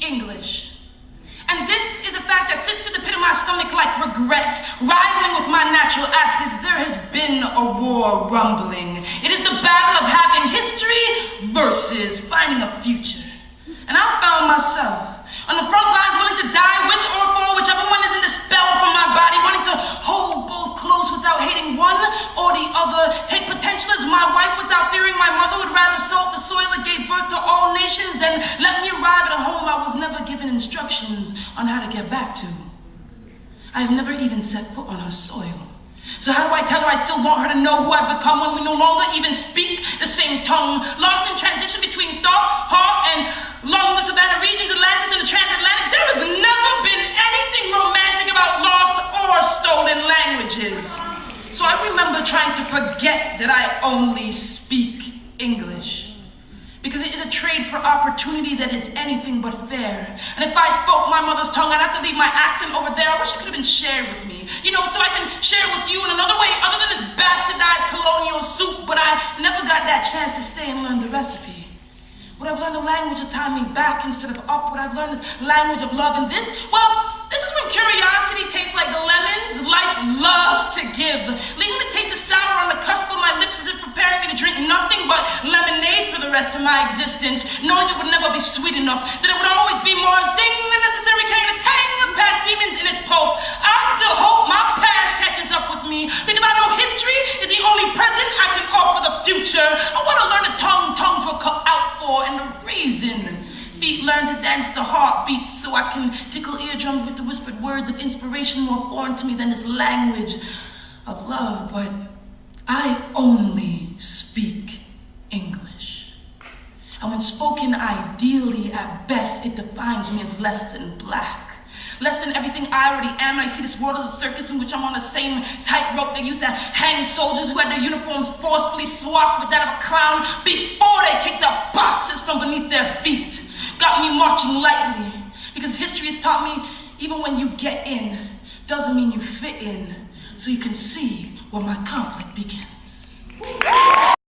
English. And this is a fact that sits at the pit of my stomach like regret, rivaling with my natural acids. There has been a war rumbling. It is the battle of having history versus finding a future. And I found myself on the front lines, willing to die with or for whichever one isn't expelled from my body, wanting to hold both close without hating one or the other, take potential as my wife without fearing my mother would rather salt the soil that gave birth to all nations than let me arrive at a home I was never given instructions on how to get back to. I have never even set foot on her soil. So how do I tell her I still want her to know who I've become when we no longer even speak the same tongue? Lost in transition between thought, heart, and lung, the Savannah regions, Atlantis, and the transatlantic. There has never been anything romantic about lost or stolen languages. So I remember trying to forget that I only speak English. Because it is a trade for opportunity that is anything but fair. And if I spoke my mother's tongue, I'd have to leave my accent over there. I wish it could have been shared with me. So I can share with you in another way other than this bastardized colonial soup, but I never got that chance to stay and learn the recipe. Would I've learned the language of time me back instead of up? Would I've learned the language of love and this? Well, this is when curiosity tastes like the lemons life loves to give. Leaving the taste of sour on the cusp of my lips as if preparing me to drink nothing but lemonade for the rest of my existence, knowing it would never be sweet enough, that it would always be more zing than necessary, carrying the tang of past demons in its pulp. I still hope my past catches up with me, because I know history is the only present I can offer the future. I want to learn the tongues will cut out for, and the reason. Feet learn to dance the heartbeat so I can tickle eardrums with the whispered words of inspiration more foreign to me than this language of love. But I only speak English. And when spoken ideally, at best, it defines me as less than black. Less than everything I already am, and I see this world as a circus in which I'm on the same tightrope they used to hang soldiers who had their uniforms forcefully swapped with that of a clown before they kicked the boxes from beneath their feet. Got me marching lightly, because history has taught me even when you get in, doesn't mean you fit in, so you can see where my conflict begins.